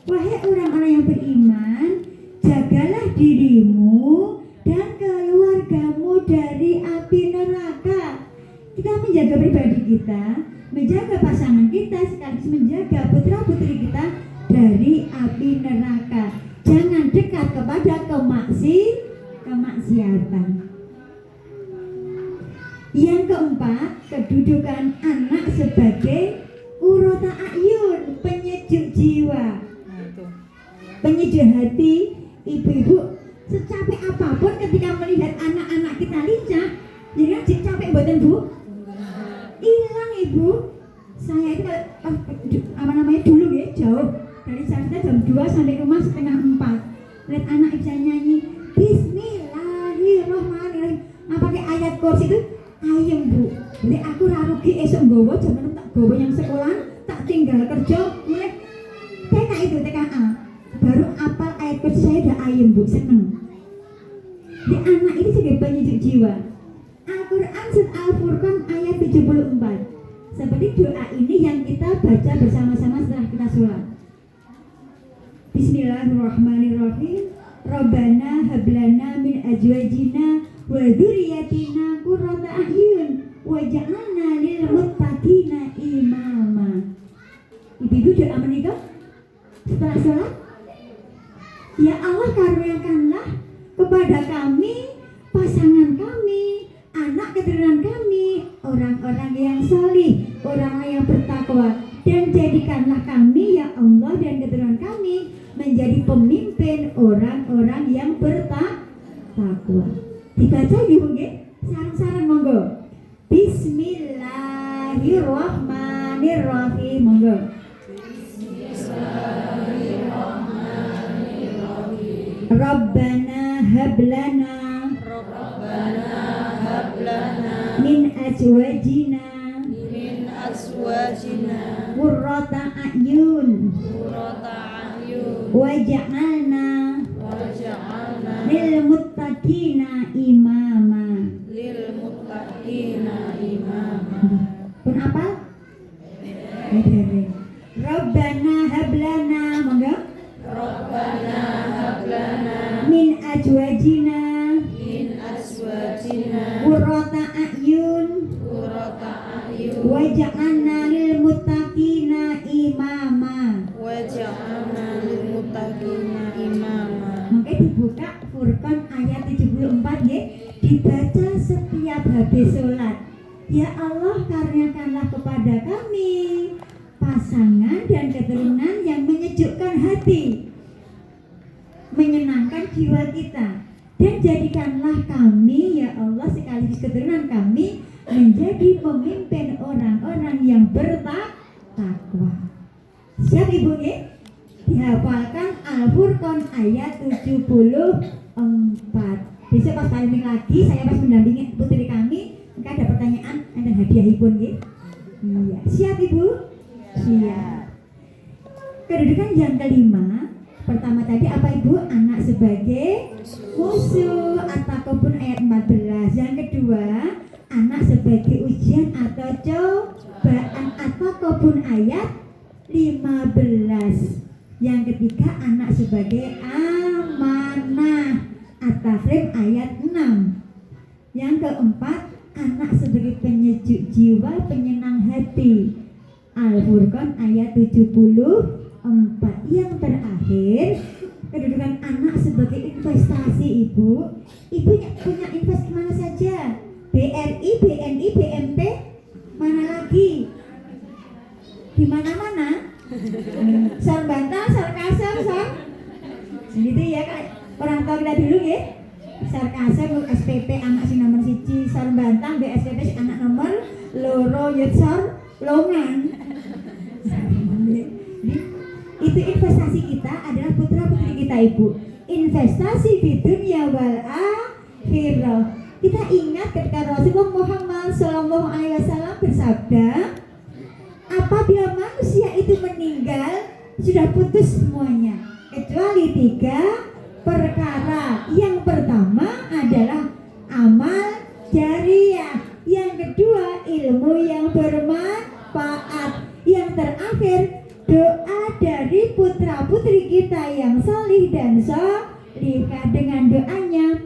Wahai orang-orang yang beriman, jagalah dirimu dan keluargamu dari api neraka. Kita menjaga pribadi kita, menjaga pasangan kita, sekaligus menjaga putra-putri kita dari api neraka. Jangan dekat kepada kemaksiatan. Yang keempat, kedudukan anak sebagai qurrata a'yun, penyejuk jiwa, penyejuk hati. Ibu-ibu secapek apapun ketika melihat anak-anak kita lincah, jadi kan capek mboten Bu? Hilang Ibu. Saya itu dulu ya jauh dari Jakarta jam 2 sampai rumah setengah 4. Lihat anak bisa nyanyi Bismillahirrahmanirrahim. Pakai ayat kursi itu ayem Bu. Jadi aku ra rugi esuk nggawa jaman tak gawa yang sekolah, tak tinggal kerja mulai TK itu TKA. Baru apal ayat kursi saya udah ayem Bu, seneng. Di anak ini sebagai penyejuk jiwa. Al-Qur'an surat Al-Furqan ayat 74. Seperti doa ini yang kita baca bersama-sama setelah kita sholat. Bismillahirrahmanirrahim. Rabbana hablana min azwajina wa dzurriyyatina qurrata a'yun waj'alna lil muttaqina imama. Ibu-ibu doa menikah setelah sholat. Ya Allah, karuniakanlah kepada kami, pasangan kami, anak keturunan kami, orang-orang yang salih, orang-orang yang bertakwa, dan jadikanlah kami ya Allah dan keturunan kami menjadi pemimpin orang-orang yang bertakwa. Dibaca Ibu nggih, sareng-sareng monggo. Bismillahirrahmanirrahim monggo. Rabbana hablana min azwajina qurrata a'yun waj'alna lil muttaqina imama. Pun apa? Rabbana hablana monggo. Min azwajina qurrata a'yun waj'alna lil muttaqina imama. Ya Allah, karuniakanlah kepada kami pasangan dan keturunan yang menyejukkan hati, menyenangkan jiwa kita, dan jadikanlah kami ya Allah sekaligus keturunan kami menjadi pemimpin orang-orang yang bertakwa. Siap Ibu ya? Dihafalkan Al-Furqan ayat 74. Besok pas paling lagi saya pas mendampingi putri kami, maka ada pertanyaan dan hadiahipun ya. Iya, siap Ibu? Siap. Kedudukan yang kelima, pertama tadi apa Ibu? Anak sebagai musuh, At-Takabur ayat 14. Yang kedua, anak sebagai ujian atau cobaan, At-Takabur ayat 15. Yang ketiga, anak sebagai amanah, At-Tahrim ayat 6. Yang keempat, anak sebagai penyejuk jiwa, penyenang hati, Al-Furqan ayat 74. Yang terakhir, kedudukan anak sebagai investasi Ibu. Ibu punya invest kemana saja? BRI, BNI, BMT, mana lagi? Di mana-mana? Sar Bantal, Sar Kasem, Sar gitu ya Kak. Orang tua kita dulu ya. Sar Kasem, SPP anak sing nomor 1, Sar Bantal, BSPP anak nomor loro, Yutsar Longan. Itu investasi kita adalah putra-putri kita Ibu. Investasi di dunia wal akhirah. Kita ingat ketika Rasulullah Muhammad SAW bersabda, apabila manusia itu meninggal sudah putus semuanya kecuali 3 perkara. Yang pertama adalah amal jariah, yang kedua ilmu yang bermanfaat, yang terakhir doa dari putra-putri kita yang salih dan salihah. Dengan doanya,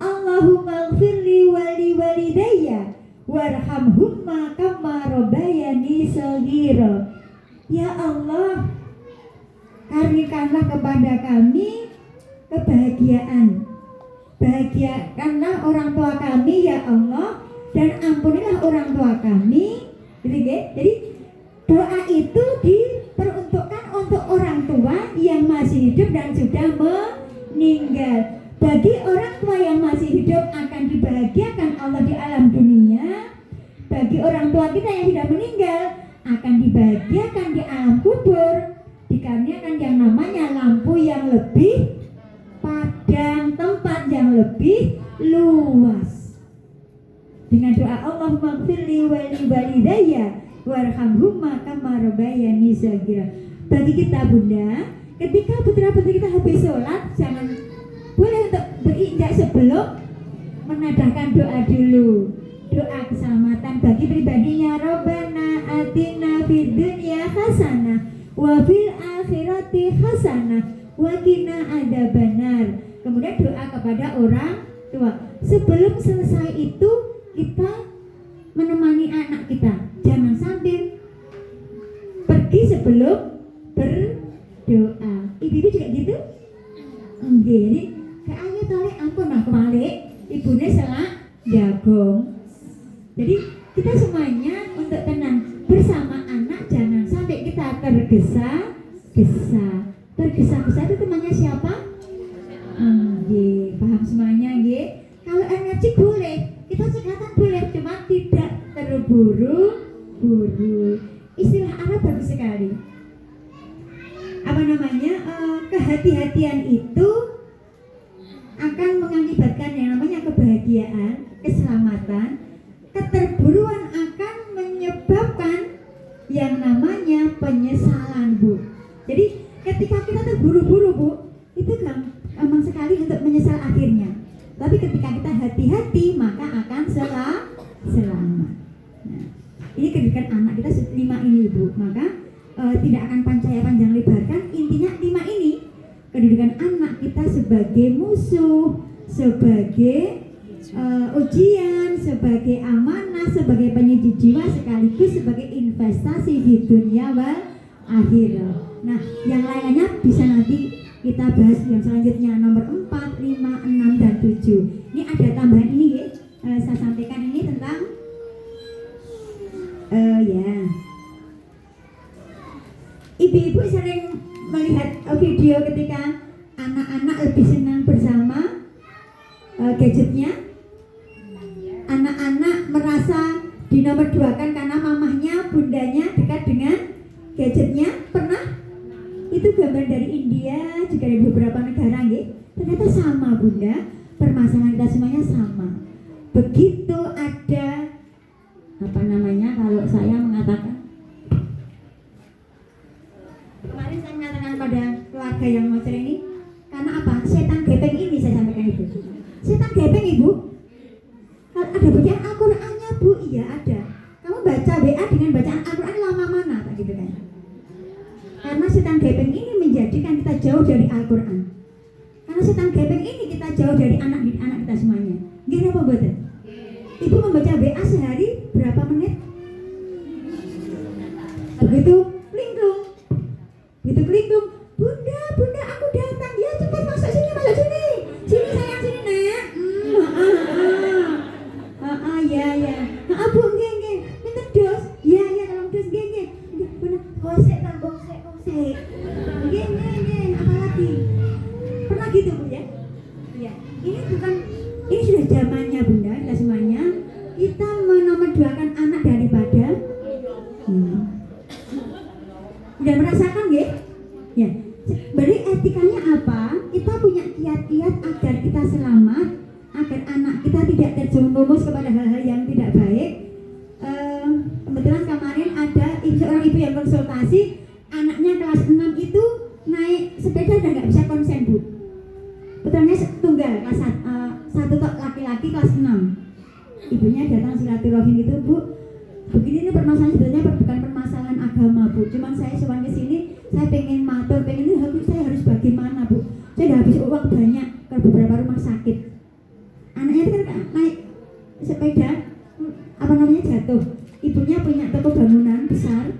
Allahumma gfirli wali walidayya warhamhumma kama rabbayani shaghira. Ya Allah, karuniakanlah kepada kami kebahagiaan, bahagiakanlah orang tua kami ya Allah, dan ampunilah orang tua kami. Jadi doa itu diperuntukkan untuk orang tua yang masih hidup dan sudah meninggal. Bagi orang tua yang masih hidup akan dibahagiakan Allah di alam dunia. Bagi orang tua kita yang sudah meninggal akan dibahagiakan di alam kubur, dikarenakan yang namanya lampu yang lebih padam, tempat yang lebih luas. Dengan doa Allahumma gfirli wali walidayya warhamhumma kama rabbayani shaghira. Bagi kita Bunda, ketika putra-putri kita habis sholat, jangan boleh untuk berinjak sebelum menadahkan doa dulu. Doa keselamatan bagi pribadinya, Rabbana atina fid dunya hasanah wa fil akhirati hasanah wa qina adzabannar. Kemudian doa kepada orang tua. Sebelum selesai itu kita menemani anak kita. Jangan sampai pergi sebelum berdoa. Ibu juga gitu? Enggak, ini kayak tolek ampun aku balik, ibunya selak jagung. Jadi kita semuanya untuk tenang bersama anak, jangan sampai kita tergesa-gesa. Tergesa-gesa itu temannya siapa? Paham semuanya nggih? Kalau energi boleh, kita sekatan boleh, cuma tidak terburu-buru. Istilah Arab bagus sekali. Apa namanya? Kehati-hatian itu akan mengakibatkan yang namanya kebahagiaan, keselamatan. Keterburuan akan menyebabkan yang namanya penyesalan, Bu. Jadi ketika kita terburu-buru, Bu, itu gampang sekali untuk menyesal akhirnya. Tapi ketika kita hati-hati, maka akan selamat. Nah, ini kedudukan anak kita 5 ini, Bu. Maka tidak akan panjang lebarkan. Intinya 5 ini. Kedudukan anak kita sebagai musuh, sebagai ujian, sebagai amanah, sebagai penyejuk jiwa, sekaligus sebagai investasi di dunia wal akhirah. Nah, yang lainnya bisa nanti kita bahas yang selanjutnya, nomor 4, 5, 6, dan 7. Ini ada tambahan ini ya, saya sampaikan ini tentang Ya. Ibu-ibu sering melihat video ketika anak-anak lebih senang bersama gadgetnya. Anak-anak merasa dinomor duakan karena mamahnya, bundanya dekat dengan gadgetnya. Pernah? Itu gambar dari India, juga dari beberapa negara, gitu. Ternyata sama, Bunda. Permasalahan kita semuanya sama. Begitu ada kalau saya mengatakan, kemarin saya mengatakan pada keluarga yang mau cerai ini, karena apa? Setan gepeng ini saya sampaikan itu. Setan gepeng, Ibu. Kalau ada bacaan Al-Qur'annya, Bu, iya ada. Kamu baca WA dengan bacaan Al-Qur'an lama mana, tak gitu kan? Karena setan gepeng ini menjadikan kita jauh dari Al-Qur'an. Karena setan gepeng ini kita jauh dari anak kita semuanya. Gimana apa betul? Ibu membaca WA sehari berapa menit? Begitu linglung, bunda aku datang, ya cepat masuk sini, sini sayang, sini nak. Ya, bu, nggih, minta dos, ya, tolong dos, nggih, bener, kosek, nggih, apa lagi? Pernah gitu, Bu, ya? Ya, ini sudah zamannya, Bunda, kita semuanya, kita menomorduakan anak daripada udah merasakan, nggih? Ya, berarti etikanya apa? Kita punya kiat-kiat agar kita selamat, agar anak kita tidak terjerumus kepada hal-hal yang tidak baik. Kebetulan kemarin ada seorang ibu yang konsultasi, anaknya kelas 6 itu naik sepeda dan nggak bisa konsen, Bu. Putranya tunggal kelas 1 laki-laki kelas 6. Ibunya datang silaturahim gitu, Bu. Begini ini permasalahan sebenarnya bukan permasalahan agama, Bu. Cuman saya sowan ke sini, saya pengen matur, saya harus bagaimana, Bu? Saya udah habis uang banyak ke beberapa rumah sakit. Anaknya itu kan naik sepeda, jatuh. Ibunya punya toko bangunan besar,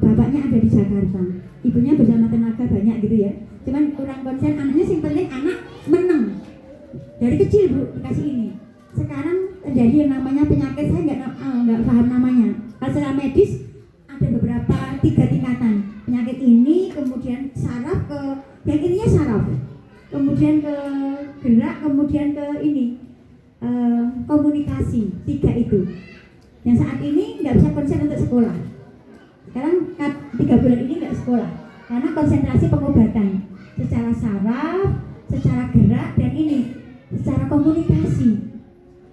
bapaknya ada di Jakarta. Ibunya bersama tenaga banyak gitu ya. Cuman kurang konsen, anaknya yang penting anak menang. Dari kecil, Bu, dikasih ini. Sekarang terjadi yang namanya penyakit, saya nggak paham namanya. Kalau secara medis ada beberapa 3 tingkatan penyakit ini, kemudian saraf ke yang ininya saraf, kemudian ke gerak, kemudian ke ini komunikasi. 3 itu yang saat ini nggak bisa konsen untuk sekolah. Sekarang 3 bulan ini nggak sekolah karena konsentrasi pengobatan secara saraf, secara gerak, dan ini secara komunikasi.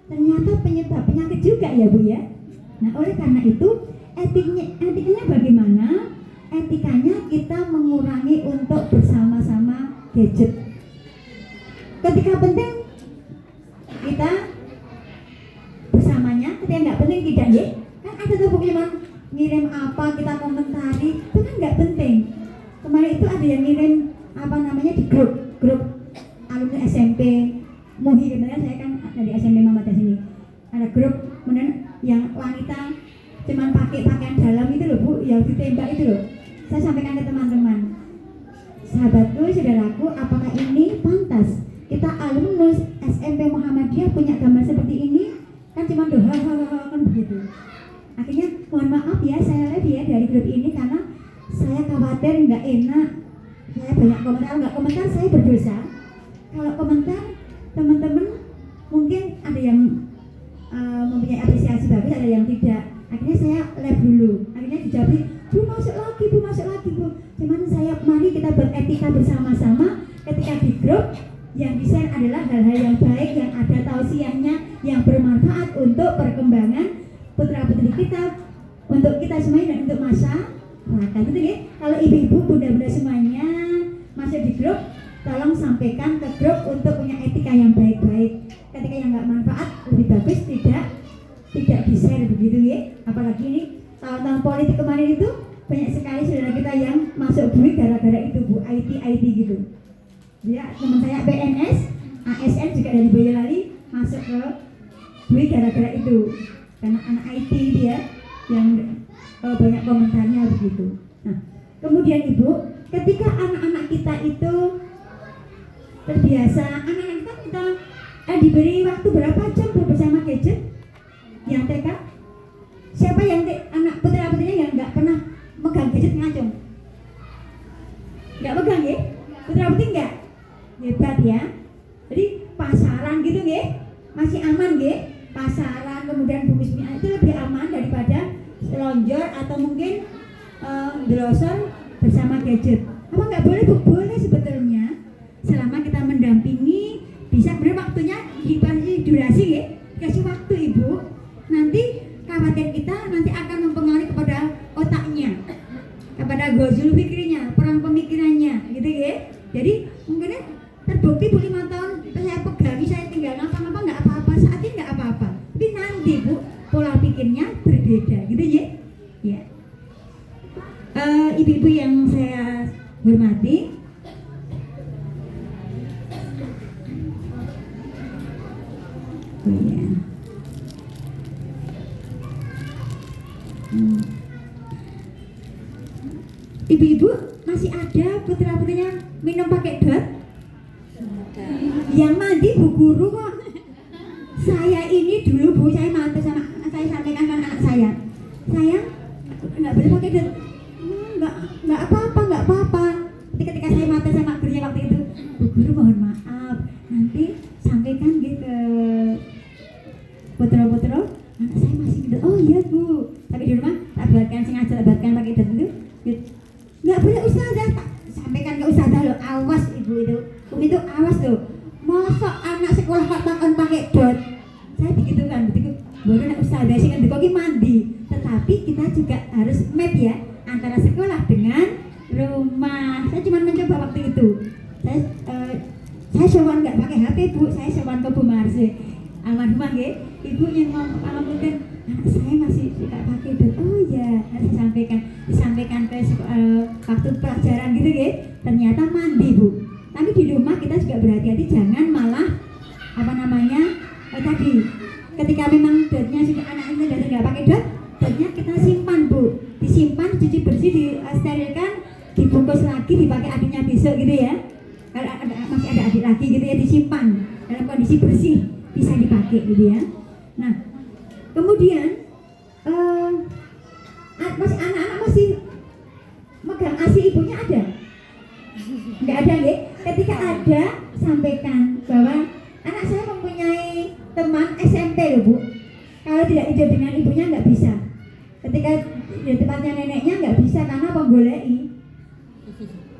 Ternyata penyebab penyakit juga ya, Bu, ya. Nah, oleh karena itu etikanya bagaimana? Etikanya kita mengurangi untuk bersama-sama gadget. Ketika penting kita bersamanya, ketika nggak penting tidak, ya. Kan ada tuh Pokemon ngirim apa, kita komentari, itu kan nggak penting. Kemarin itu ada yang ngirim di grup alumni SMP Muhi, kebetulan saya kan dari SMP Muhammadiyah sini. Ada grup kemudian yang wanita cuman pakai pakaian dalam itu loh, Bu, yang ditembak itu loh. Saya sampaikan ke teman-teman, sahabatku, saudaraku, apakah ini pantas kita alumnus SMP Muhammadiyah punya gambar seperti ini? Kan cuma doa kan begitu. Akhirnya mohon maaf ya, saya live ya dari grup ini karena saya khawatir nggak enak. Saya banyak komentar, nggak komentar saya berdosa. Kalau komentar teman-teman mungkin ada yang mempunyai apresiasi bagus, ada yang tidak. Akhirnya saya live dulu. Akhirnya dijawab, Bu masuk lagi, Bu. Cuman saya, mari kita beretika bersama-sama. Ketika di grup yang di-share adalah hal-hal yang baik, yang ada tausiahnya, yang bermanfaat untuk perkembangan putra-putri kita, untuk kita semuanya dan untuk masyarakat. Itu ya. Kalau ibu-ibu, bunda-bunda semuanya masuk di grup, tolong sampaikan ke grup untuk punya etika yang baik-baik. Ketika yang nggak manfaat, lebih bagus tidak di-share begitu ya. Apalagi ini tahun-tahun politik kemarin itu banyak sekali saudara kita yang masuk bui gara-gara itu, Bu, IT gitu. Ya, teman saya PNS, ASN juga dari Boyolali masuk ke bui gara-gara itu. Karena anak IT dia yang banyak komentarnya begitu. Nah, kemudian Ibu, ketika anak-anak kita itu terbiasa, anak-anak kita diberi waktu berapa jam bersama gadget? Yang TK? Siapa yang anak ngacung. Enggak pegang nggih? Putra putri enggak? Hebat ya. Jadi pasaran gitu nggih, masih aman nggih. Pasaran kemudian bungkus-bungkus itu lebih aman daripada selonjor atau mungkin browser bersama gadget. Apa nggak boleh? Boleh sebetulnya, selama kita mendampingi, bisa benar waktunya dikasih durasi ya, kasih waktu ibu. Nanti khawatir kita nanti akan mempengaruhi kepada otaknya, kepada gozul pikirnya, perang pemikirannya, gitu ya. Jadi mungkin terbukti bu 5 tahun saya pegangi, saya tinggal ngapa-ngapa nggak apa-apa, saat ini nggak apa-apa. Tapi nanti bu pola pikirnya berbeda, gitu ya. Ya. Ibu-ibu yang saya hormati, ibu-ibu masih ada putra-putrinya minum pakai dot? Yang mandi bu guru kok. Saya ini dulu bu, saya mantu sama saya sampaikan kan anak saya nggak boleh pakai dot. Nggak apa-apa. Ketika saya mata sama gurunya waktu itu, bu guru mohon maaf, nanti sampaikan gitu ke putra-putra, anak saya masih gitu. Oh iya bu, tapi di rumah tak buatkan, sengaja tak buatkan pakai dot itu. Nggak boleh ustazah, tak sampaikan ke ustazah loh, awas ibu itu, itu awas loh. Masa anak sekolah kok makan pakai dot? Saya begitu kan, baru anak ustazah sih kan dikoki mandi. Tetapi kita juga harus map ya antara sekolah dengan rumah. Saya cuma mencoba waktu itu. Saya sowan nggak pakai HP bu, saya sowan ke Bu Marse, almarhumah ya. Ibu yang ngomong kan anak saya masih suka pakai dot. Oh ya, harus disampaikan ke waktu pelajaran gitu ya. Ternyata mandi bu. Tapi di rumah kita juga berhati-hati, jangan malah tadi ketika memang dotnya sudah anak-anak sudah nggak pakai dot, dotnya kita simpan bu, disimpan, cuci bersih, disterilkan, dibungkus lagi, dipakai adiknya besok gitu ya. Kalau masih ada adik lagi gitu ya, disimpan dalam kondisi bersih, bisa dipakai gitu ya. Nah kemudian masih anak-anak masih megang ASI ibunya ada? Nggak ada ya? Ketika ada, sampaikan bahwa anak saya mempunyai teman SMP loh bu. Kalau tidak hidup dengan ibunya nggak bisa. Ketika di tempatnya neneknya nggak bisa karena penggolei.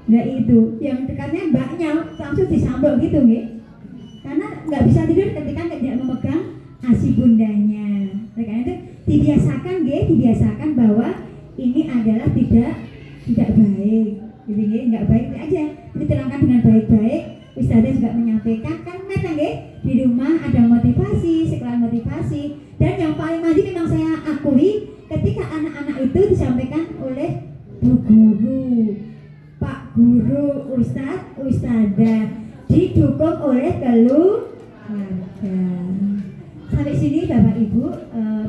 Nggak itu, yang dekatnya mbaknya langsung disambung gitu nggih. Karena nggak bisa tidur ketika tidak memegang ASI bundanya. Karena itu dibiasakan bahwa ini adalah tidak baik. Jadi nggak baik aja. Diterangkan dengan baik-baik. Ustazah juga menyampaikan kan memang di rumah ada motivasi, sekolah motivasi, dan yang paling maju memang saya akui ketika anak-anak itu disampaikan oleh bu guru, pak guru, ustadz, ustazah, didukung oleh keluarga. Sampai sini Bapak Ibu,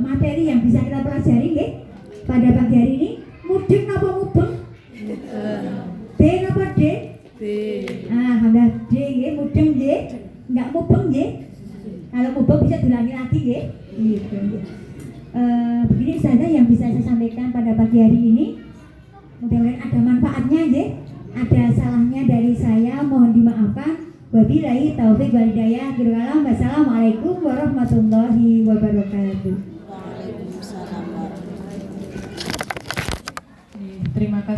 materi yang bisa kita pelajari pada pagi hari ini. Mudeng apa mubeng? B apa D? B. Alhamdulillah D ya, mudeng D, nggak mubeng ya. Kalau mubeng bisa diulangi lagi ya. Gitu. Begini saja yang bisa saya sampaikan pada pagi hari ini. Mudah-mudahan ada manfaatnya ya. Ada salahnya dari saya, mohon dimaafkan. Wabillahi taufik wal hidayah. Wassalamualaikum warahmatullahi wabarakatuh. Waalaikumsalam warahmatullahi wabarakatuh. Terima kasih.